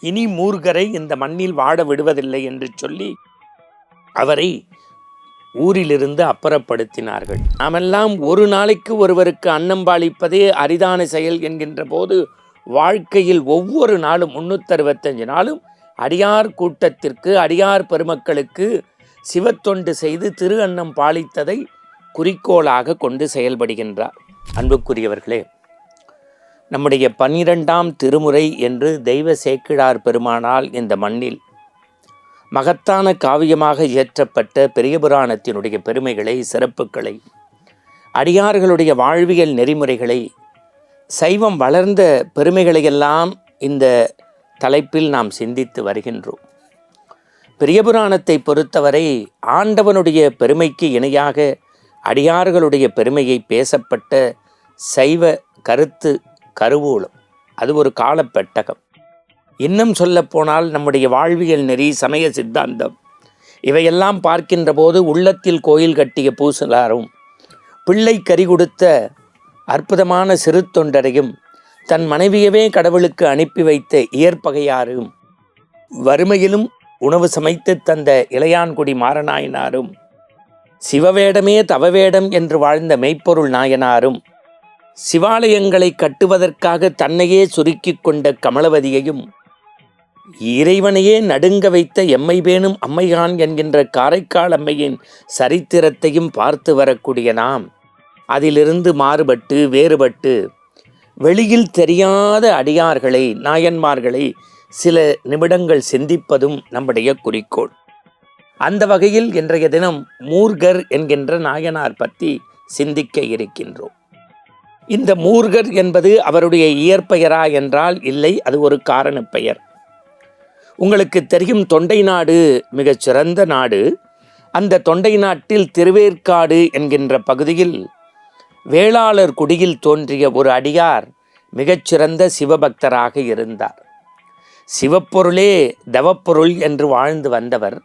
இனி மூர்கரை இந்த மண்ணில் வாழ விடுவதில்லை என்று சொல்லி அவரை ஊரிலிருந்து அப்புறப்படுத்தினார்கள். நாமெல்லாம் ஒரு நாளைக்கு ஒருவருக்கு அன்னம்பாளிப்பதே அரிதான செயல் என்கின்ற போது வாழ்க்கையில் ஒவ்வொரு நாளும் 365 நாளும் அடியார் கூட்டத்திற்கு, அடியார் பெருமக்களுக்கு சிவத்தொண்டு செய்து திரு அன்னம் பாலித்ததை குறிக்கோளாக கொண்டு செயல்படுகின்றார். அன்புக்குரியவர்களே, நம்முடைய 12ஆம் திருமுறை என்று தெய்வ சேக்கிழார் பெருமானால் இந்த மண்ணில் மகத்தான காவியமாக இயற்றப்பட்ட பெரிய புராணத்தினுடைய பெருமைகளை, சிறப்புகளை, அடியார்களுடைய வாழ்வியல் நெறிமுறைகளை, சைவம் வளர்ந்த பெருமைகளையெல்லாம் இந்த தலைப்பில் நாம் சிந்தித்து வருகின்றோம். பெரிய புராணத்தை பொறுத்தவரை ஆண்டவனுடைய பெருமைக்கு இணையாக அடியார்களுடைய பெருமையை பேசப்பட்ட சைவ கருத்து கருவூலம். அது ஒரு காலப்பெட்டகம். இன்னும் சொல்லப்போனால் நம்முடைய வாழ்வியல் நெறி, சமய சித்தாந்தம் இவையெல்லாம் பார்க்கின்ற போது உள்ளத்தில் கோயில் கட்டிய பூசலாரும், பிள்ளை கறி கொடுத்த அற்புதமான சிறு தொண்டரையும், தன் மனைவியவே கடவுளுக்கு அனுப்பி வைத்த இயற்பகையாரும், வறுமையிலும் உணவு சமைத்து தந்த இளையான்குடி மாறநாயனாரும், சிவவேடமே தவவேடம் என்று வாழ்ந்த மெய்ப்பொருள் நாயனாரும், சிவாலயங்களை கட்டுவதற்காக தன்னையே சுருக்கிக் கொண்ட கமலவதியையும், இறைவனையே நடுங்க வைத்த எம்மை பேணும் அம்மையான் என்கின்ற காரைக்கால் அம்மையின் சரித்திரத்தையும் பார்த்து வரக்கூடிய நாம் அதிலிருந்து மாறுபட்டு வேறுபட்டு வெளியில் தெரியாத அடியார்களை, நாயன்மார்களை சில நிமிடங்கள் சிந்திப்பதும் நம்முடைய குறிக்கோள். அந்த வகையில் இன்றைய தினம் மூர்கர் என்கின்ற நாயனார் பற்றி சிந்திக்க இருக்கின்றோம். இந்த மூர்கர் என்பது அவருடைய இயற்பெயரா என்றால் இல்லை, அது ஒரு காரண பெயர். உங்களுக்கு தெரியும், தொண்டை நாடு மிகச்சிறந்த நாடு. அந்த தொண்டை நாட்டில் திருவேற்காடு என்கின்ற பகுதியில் வேளாளர் குடியில் தோன்றிய ஒரு அடியார் மிகச்சிறந்த சிவபக்தராக இருந்தார். சிவப்பொருளே தவப்பொருள் என்று வாழ்ந்து வந்தவர்.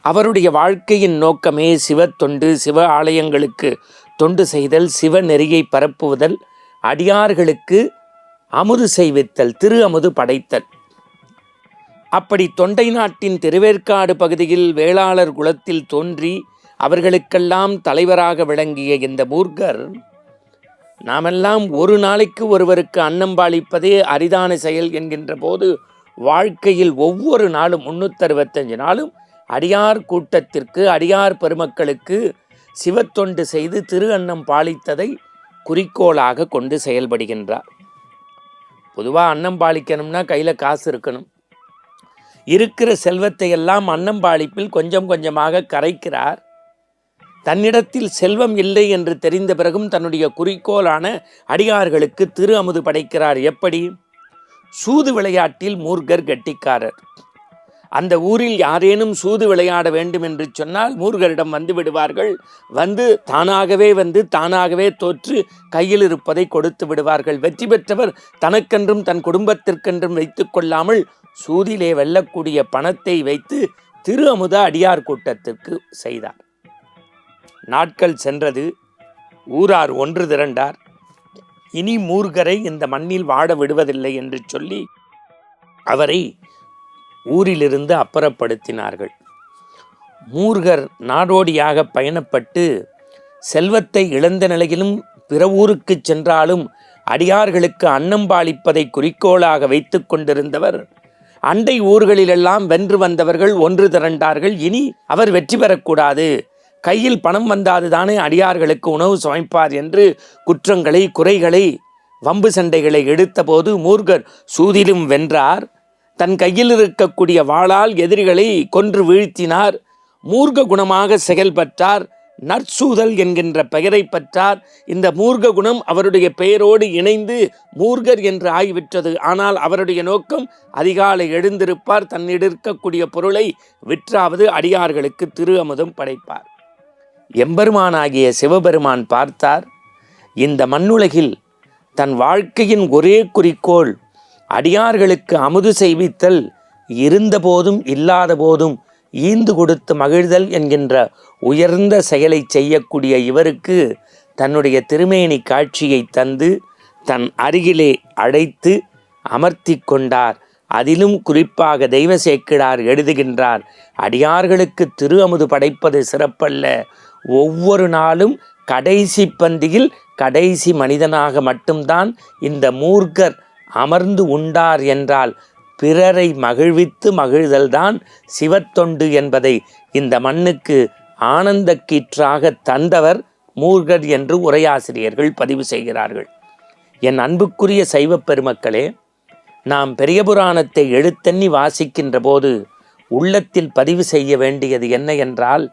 அவருடைய வாழ்க்கையின் நோக்கமே சிவத்தொண்டு, சிவ ஆலயங்களுக்கு தொண்டு செய்தல், சிவ நெறியை பரப்புவதல், அடியார்களுக்கு அமுது செய்வித்தல், திரு அமுது படைத்தல். அப்படி தொண்டை நாட்டின் திருவேற்காடு பகுதியில் வேளாளர் குலத்தில் தோன்றி அவர்களுக்கெல்லாம் தலைவராக விளங்கிய இந்த மூர்கர், நாமெல்லாம் ஒரு நாளைக்கு ஒருவருக்கு அன்னம்பாளிப்பதே அரிதான செயல் என்கின்ற போது வாழ்க்கையில் ஒவ்வொரு நாளும் 365 நாளும் அடியார் கூட்டத்திற்கு, அடியார் பெருமக்களுக்கு சிவத்தொண்டு செய்து திரு அன்னம் பாலித்ததை குறிக்கோளாக கொண்டு செயல்படுகின்றார். பொதுவாக அன்னம் பாலிக்கணும்னா கையில் காசு இருக்கணும். இருக்கிற செல்வத்தை எல்லாம் அன்னம்பாளிப்பில் கொஞ்சம் கொஞ்சமாக கரைக்கிறார். தன்னிடத்தில் செல்வம் இல்லை என்று தெரிந்த பிறகும் தன்னுடைய குறிக்கோளான அடியார்களுக்கு திரு அமுது படைக்கிறார். எப்படி? சூது விளையாட்டில் மூர்கர் கெட்டிக்காரர். அந்த ஊரில் யாரேனும் சூது விளையாட வேண்டும் என்று சொன்னால் மூர்கரிடம் வந்து விடுவார்கள். தானாகவே தோற்று கையில் இருப்பதை கொடுத்து விடுவார்கள். வெற்றி பெற்றவர் தனக்கென்றும் தன் குடும்பத்திற்கென்றும் வைத்து கொள்ளாமல் சூதிலே வெல்லக்கூடிய பணத்தை வைத்து திரு அமுத அடியார் கூட்டத்திற்கு செய்தார். நாட்கள் சென்றது. ஊரார் ஒன்று திரண்டார். இனி மூர்கரை இந்த மண்ணில் வாழ விடுவதில்லை என்று சொல்லி அவரை ஊரிலிருந்து அப்புறப்படுத்தினார்கள். மூர்கர் நாடோடியாக பயணப்பட்டு செல்வத்தை இழந்த நிலையிலும் பிற ஊருக்கு சென்றாலும் அடியார்களுக்கு அன்னம்பாளிப்பதை குறிக்கோளாக வைத்து கொண்டிருந்தவர். அண்டை ஊர்களிலெல்லாம் வென்று வந்தவர்கள் ஒன்று திரண்டார்கள். இனி அவர் வெற்றி பெறக்கூடாது, கையில் பணம் வந்தாதுதானே அடியார்களுக்கு உணவு சமைப்பார் என்று குற்றங்களை, குறைகளை, வம்பு சண்டைகளை எடுத்தபோது மூர்கர் சூதிலும் வென்றார். தன் கையில் இருக்கக்கூடிய வாளால் எதிரிகளை கொன்று வீழ்த்தினார். மூர்க்க குணமாக செயல்பட்டார். நற்சூதல் என்கின்ற பெயரை பெற்றார். இந்த மூர்க்க குணம் அவருடைய பெயரோடு இணைந்து மூர்கர் என்று ஆகிவிட்டது. ஆனால் அவருடைய நோக்கம் அதிகாலை எழுந்திருப்பார், தன்னிடக்கூடிய பொருளை விற்றாவது அடியார்களுக்கு திரு அமுதம் படைப்பார். எம்பெருமானாகிய சிவபெருமான் பார்த்தார், இந்த மண்ணுலகில் தன் வாழ்க்கையின் ஒரே குறிக்கோள் அடியார்களுக்கு அமுது செய்வித்தல், இருந்தபோதும் இல்லாத போதும் ஈந்து கொடுத்து மகிழ்தல் என்கின்ற உயர்ந்த செயலை செய்யக்கூடிய இவருக்கு தன்னுடைய திருமேனி காட்சியை தந்து தன் அருகிலே அழைத்து அமர்த்தி கொண்டார். அதிலும் குறிப்பாக தெய்வ சேக்கிழார் எழுதுகின்றார், அடியார்களுக்கு திரு அமுது படைப்பது சிறப்பல்ல, ஒவ்வொரு நாளும் கடைசி பந்தியில் கடைசி மனிதனாக மட்டும்தான் இந்த மூர்க்கர் அமர்ந்து உண்டார் என்றால் பிறரை மகிழ்வித்து மகிழ்தல்தான் சிவத்தொண்டு என்பதை இந்த மண்ணுக்கு ஆனந்த கீற்றாக தந்தவர் மூர்க்கர் என்று உரையாசிரியர்கள் பதிவு செய்கிறார்கள். என் அன்புக்குரிய சைவ பெருமக்களே, நாம் பெரிய புராணத்தை எழுத்தண்ணி வாசிக்கின்ற போது உள்ளத்தில் பதிவு செய்ய வேண்டியது என்ன என்றால்,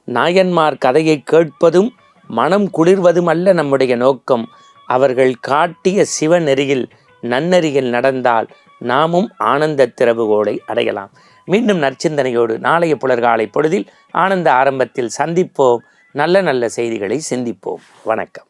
நாயன்மார் கதையை கேட்பதும் மனம் குளிர்வதும் அல்ல நம்முடைய நோக்கம். அவர்கள் காட்டிய சிவநெறியில் நன்னெறியில் நடந்தால் நாமும் ஆனந்த திறவுகோலை அடையலாம். மீண்டும் நற்சிந்தனையோடு நாளைய புலர்காலை பொழுதில் ஆனந்த ஆரம்பத்தில் சந்திப்போம். நல்ல நல்ல செய்திகளை சிந்திப்போம். வணக்கம்.